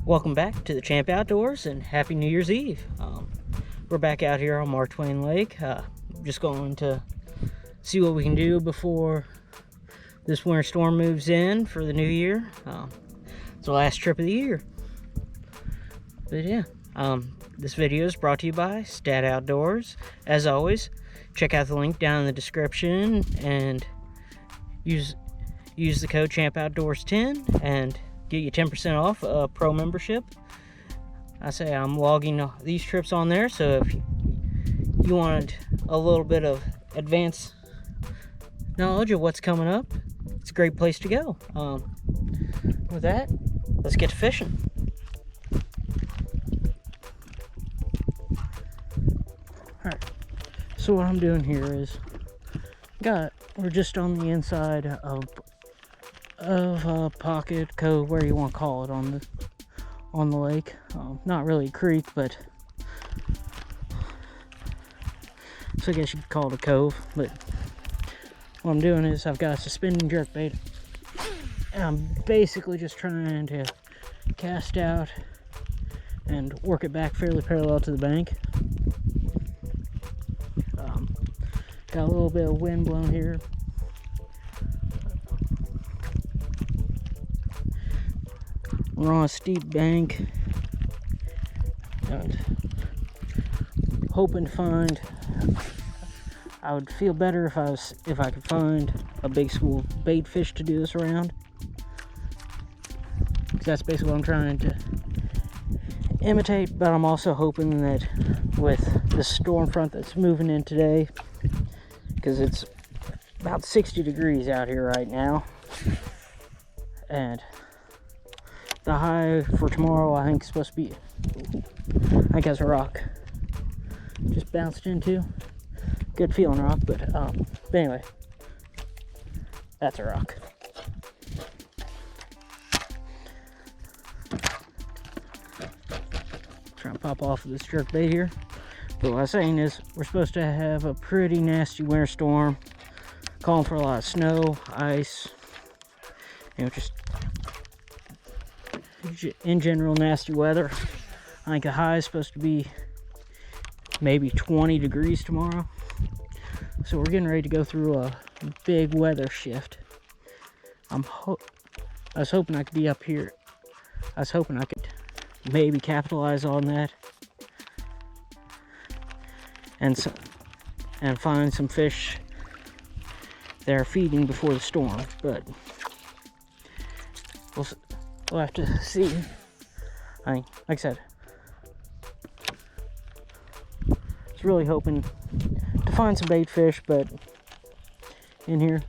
Welcome back to the Champ Outdoors and Happy New Year's Eve. We're back out here on Mark Twain Lake. Just going to see what we can do before this winter storm moves in for the new year. It's the last trip of the year. But yeah, this video is brought to you by Stat Outdoors. As always, check out the link down in the description and use the code ChampOutdoors10 and get you 10% off a pro membership. I say I'm logging these trips on there, so if you wanted a little bit of advanced knowledge of what's coming up, it's a great place to go. With that, let's get to fishing. Alright, so what I'm doing here is we're just on the inside of a pocket, cove, where you want to call it, on the lake. Not really a creek, but so I guess you could call it a cove. But what I'm doing is I've got a suspending jerk bait, and I'm basically just trying to cast out and work it back fairly parallel to the bank. Got a little bit of wind blowing here. We're on a steep bank and hoping to find. I would feel better if I could find a big school bait fish to do this around, because that's basically what I'm trying to imitate. But I'm also hoping that with the storm front that's moving in today, because it's about 60 degrees out here right now, and the high for tomorrow, I think, is supposed to be, I think that's a rock. Just bounced into. Good feeling rock, but anyway, that's a rock. Trying to pop off of this jerk bait here. But what I was saying is, we're supposed to have a pretty nasty winter storm, calling for a lot of snow, ice, just in general nasty weather. I think the high is supposed to be maybe 20 degrees tomorrow. So we're getting ready to go through a big weather shift. I was hoping I could be up here. I was hoping I could maybe capitalize on that and find some fish that are feeding before the storm. But we'll have to see. Like I said, I was really hoping to find some bait fish, but in here,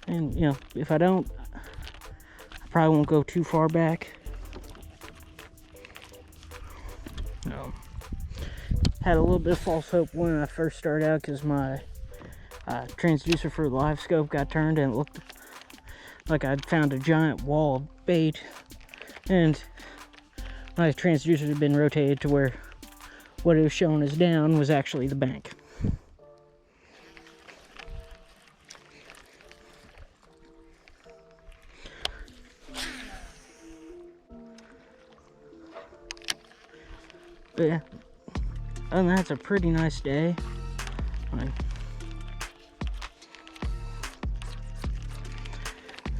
and if I don't, I probably won't go too far back. Had a little bit of false hope when I first started out, because my transducer for the live scope got turned and it looked like I'd found a giant wall of bait, and my transducer had been rotated to where what it was showing as down was actually the bank. But yeah, other than that, it's a pretty nice day.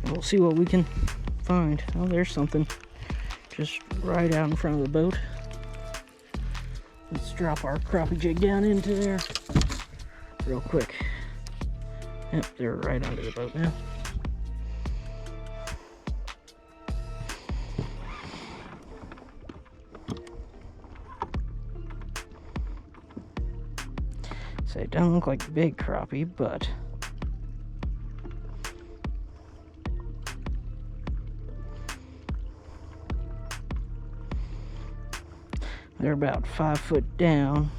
We'll see what we can find. Oh, there's something just right out in front of the boat. Let's drop our crappie jig down into there real quick. Yep, they're right under the boat now. So it doesn't look like big crappie, but they're about 5 foot down.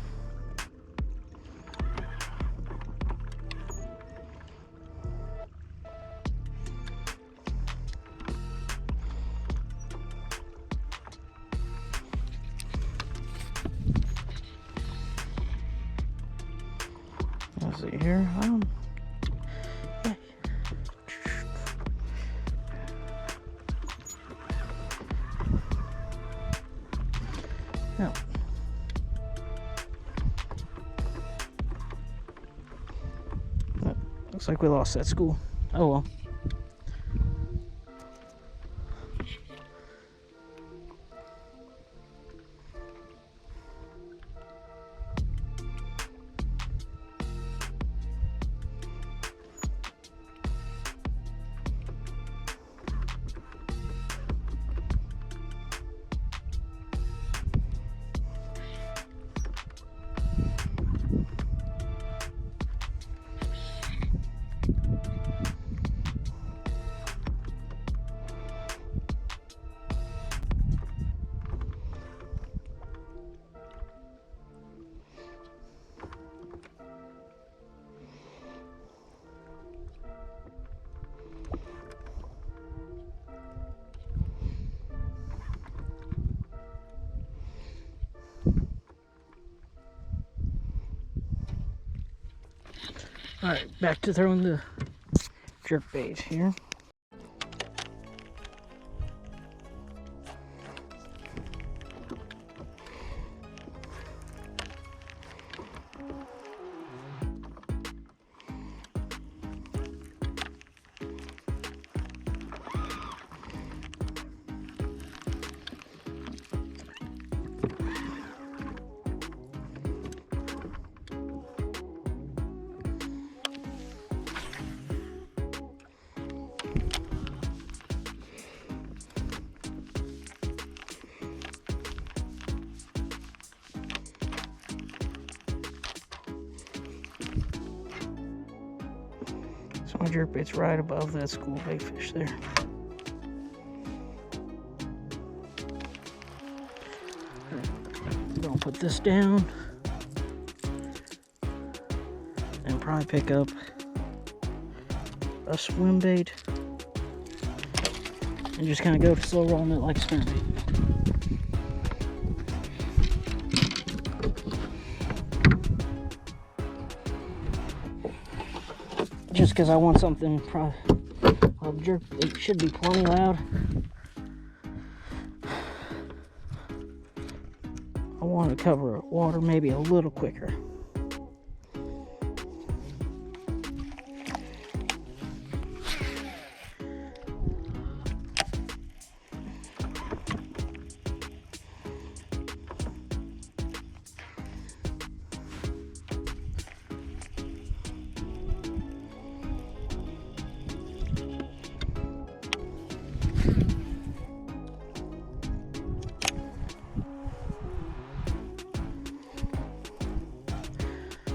Let's see here. Oh. Oh, looks like we lost that school. Oh well. Alright, back to throwing the jerk bait here. So my jerk bait's right above that school bait fish there. I'm gonna put this down and probably pick up a swim bait and just kind of go to slow rolling it like a spinner bait. Just because I want something, probably, well, the jerk bait should be plenty loud. I want to cover water maybe a little quicker.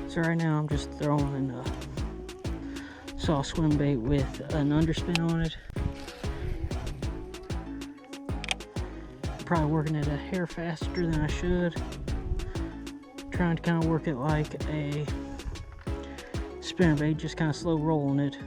So right now I'm just throwing a soft swim bait with an underspin on it. Probably working it a hair faster than I should. Trying to kind of work it like a spinnerbait, just kind of slow rolling it.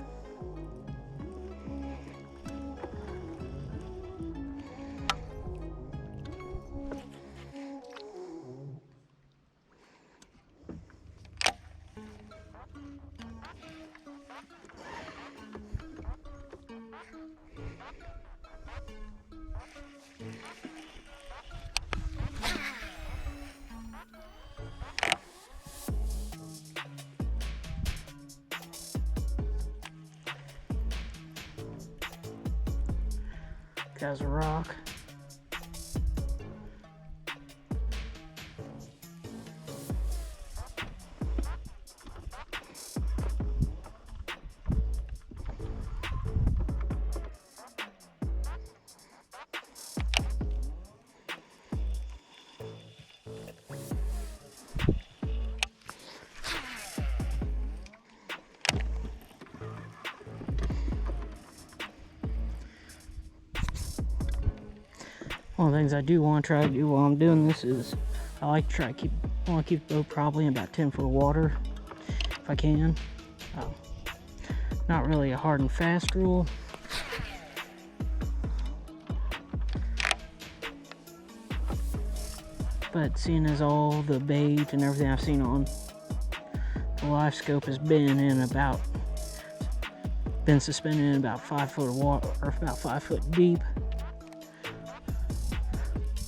Has a rock. One of the things I do want to try to do while I'm doing this is I like to try to want to keep the boat probably in about 10 foot of water if I can. Not really a hard and fast rule. But seeing as all the bait and everything I've seen on the live scope has been suspended in about 5 foot of water, or about 5 foot deep,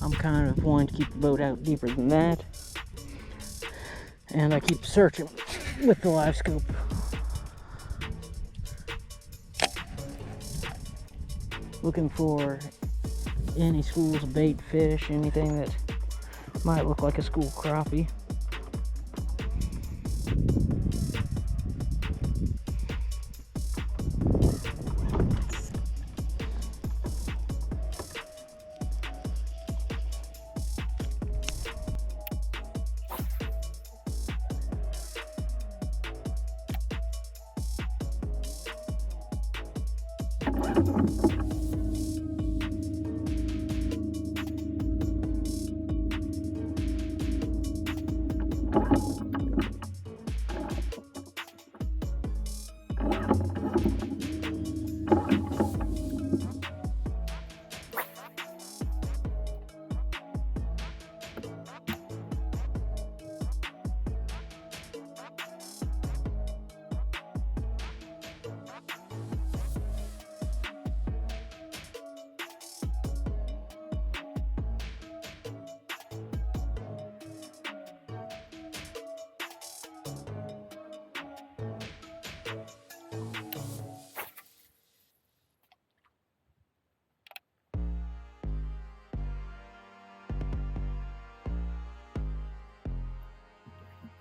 I'm kind of wanting to keep the boat out deeper than that. And I keep searching with the live scope. Looking for any schools of bait fish, anything that might look like a school crappie.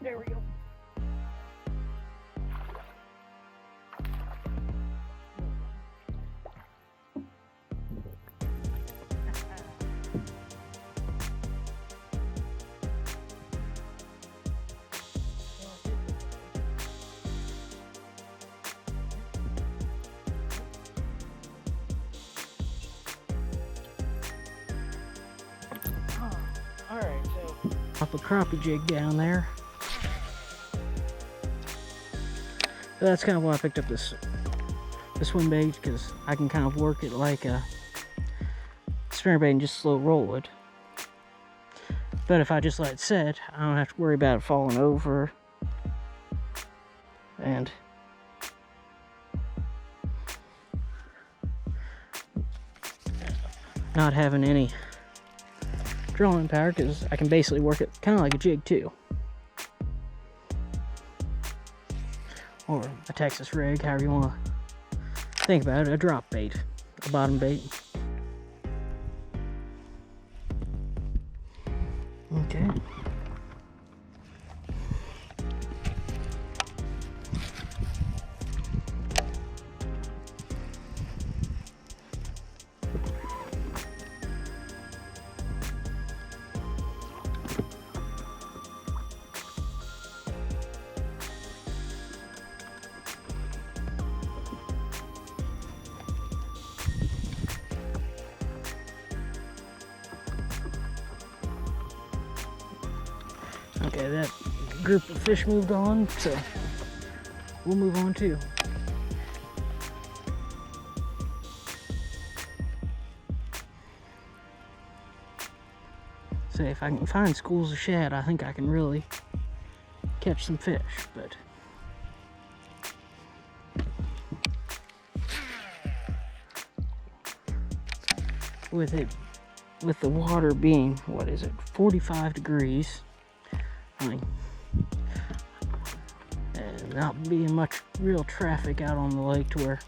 There we go. Alright, so pop a crappie jig down there. So that's kind of why I picked up this swim bait, because I can kind of work it like a spinner bait and just slow roll it. But if I just let it sit, I don't have to worry about it falling over and not having any drawing power, because I can basically work it kind of like a jig too. Or a Texas rig, however you want to think about it, a drop bait, a bottom bait. Okay. Okay, that group of fish moved on, so we'll move on too. So if I can find schools of shad, I think I can really catch some fish, but with the water being, what is it, 45 degrees, and not being much real traffic out on the lake, to where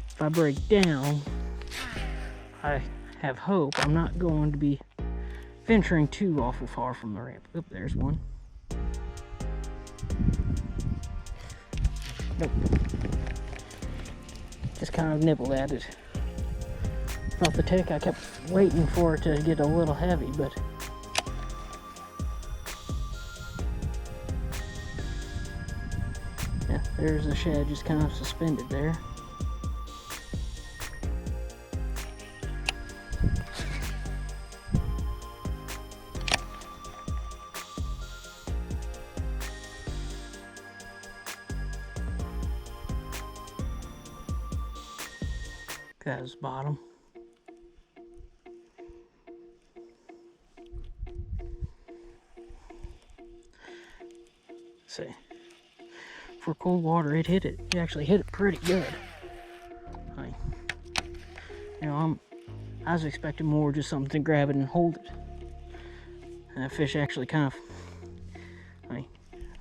if I break down, I have hope I'm not going to be venturing too awful far from the ramp. Oop, there's one. Nope. Just kind of nibbled at it. Felt the tick. I kept waiting for it to get a little heavy, but yeah, there's the shad just kind of suspended there. That is bottom. See, for cold water, it hit it. It actually hit it pretty good. You know, I was expecting more, just something to grab it and hold it. And that fish actually kind of,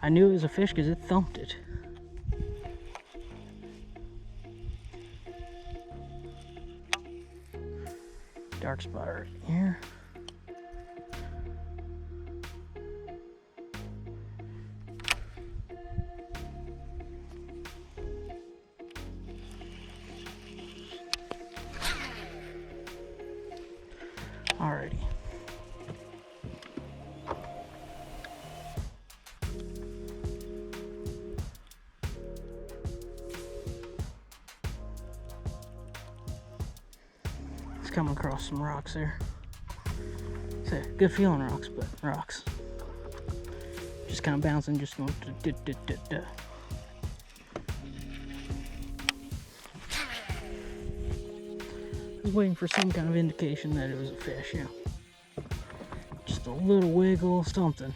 I knew it was a fish because it thumped it. Dark spot right here. Alrighty. It's coming across some rocks there. It's a good feeling rocks, but rocks. Just kind of bouncing, just going da. I was waiting for some kind of indication that it was a fish, you know. Just a little wiggle, something.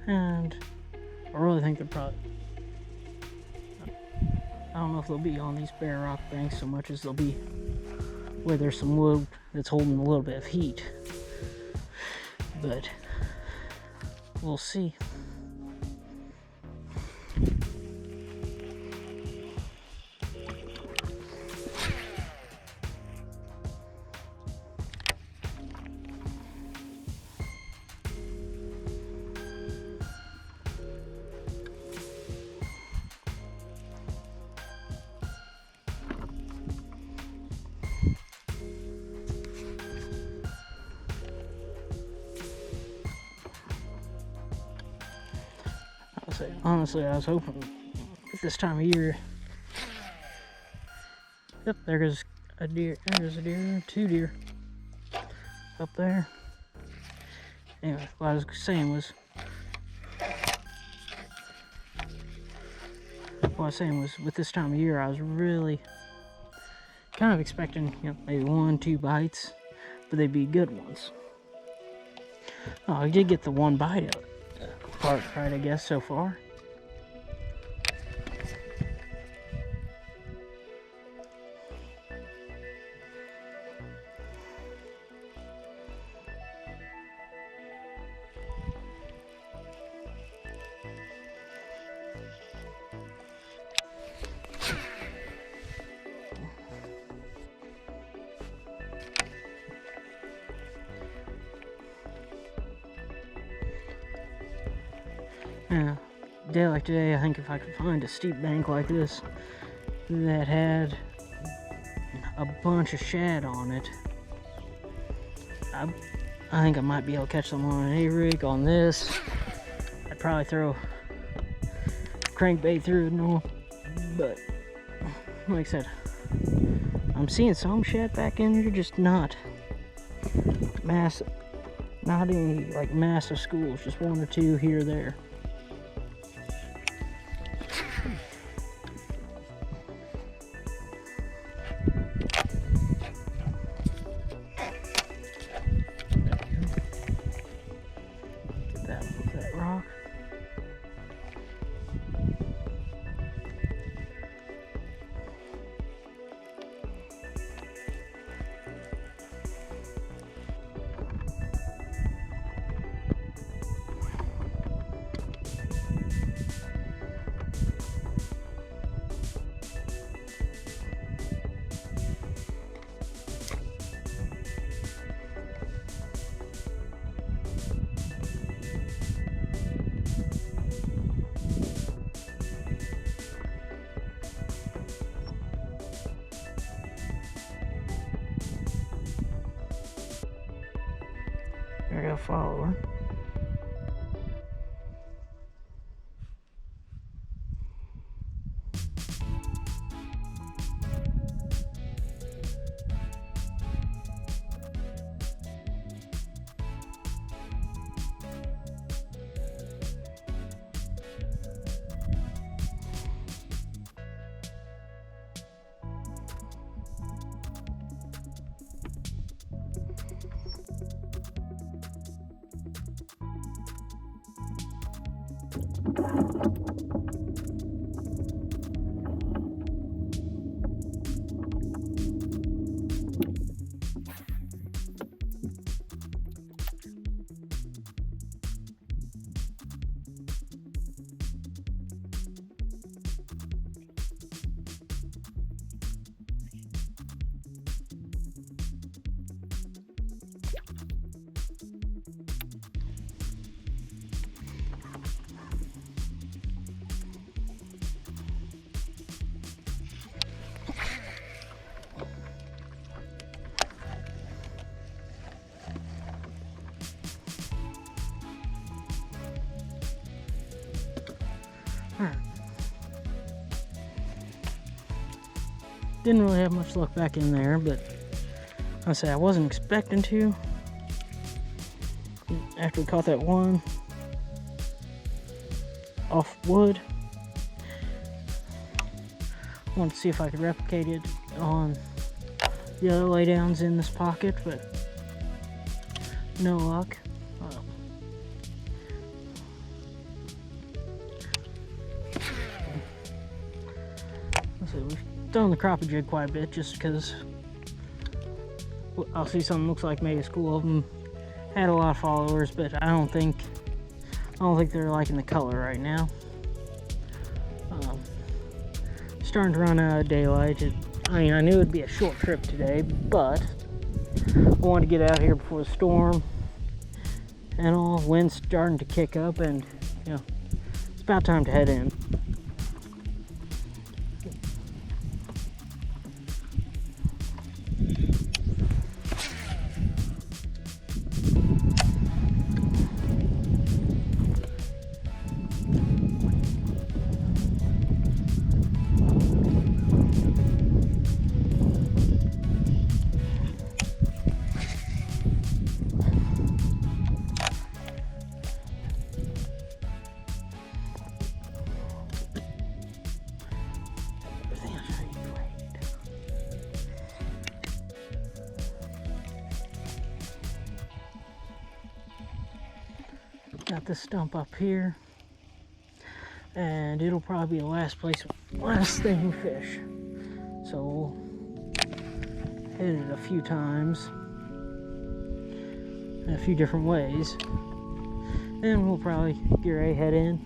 And I really think they're probably, I don't know if they'll be on these bare rock banks so much as they'll be where there's some wood that's holding a little bit of heat. But we'll see. Honestly, I was hoping at this time of year. Yep, there goes a deer. There's a deer, 2 deer up there. Anyway, what I was saying was, with this time of year, I was really kind of expecting, maybe 1-2 bites, but they'd be good ones. Oh, I did get the one bite part right, I guess, so far. Yeah, a day like today, I think if I could find a steep bank like this that had a bunch of shad on it, I think I might be able to catch them on an A-rig on this. I'd probably throw crankbait through it and all, but like I said, I'm seeing some shad back in here, just not massive, not any like massive schools, just 1 or 2 here or there. That rock. Didn't really have much luck back in there, but I say I wasn't expecting to. After we caught that one off wood, I wanted to see if I could replicate it on the other laydowns in this pocket, but no luck. Let's see, we've done the crappie jig quite a bit just because I'll see something looks like maybe a school of them had a lot of followers, but I don't think they're liking the color right now. Starting to run out of daylight. I mean, I knew it'd be a short trip today, but I wanted to get out here before the storm and all. Wind's starting to kick up, and you know, it's about time to head in. Got this stump up here, and it'll probably be the last thing we fish. So we'll hit it a few times in a few different ways, and we'll probably get ready to head in.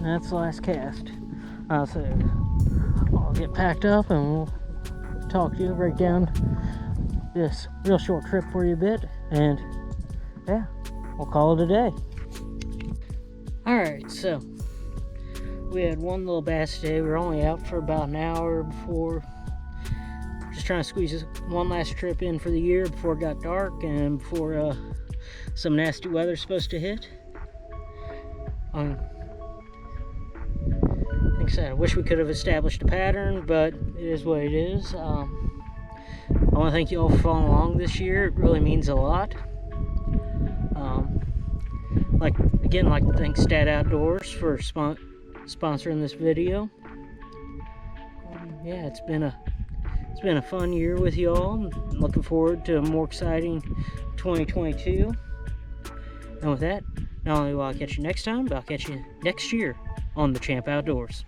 That's the last cast. So I'll get packed up and we'll talk to you, break down this real short trip for you a bit, and yeah, we'll call it a day. Alright, so we had one little bass today. We were only out for about an hour before, just trying to squeeze this one last trip in for the year before it got dark and before some nasty weather's supposed to hit. Like I said, I wish we could have established a pattern, but it is what it is. I want to thank you all for following along this year. It really means a lot. Like to thank Stat Outdoors for sponsoring this video. Yeah, it's been a fun year with y'all. I'm looking forward to a more exciting 2022. And with that, not only will I catch you next time, but I'll catch you next year on the Champ Outdoors.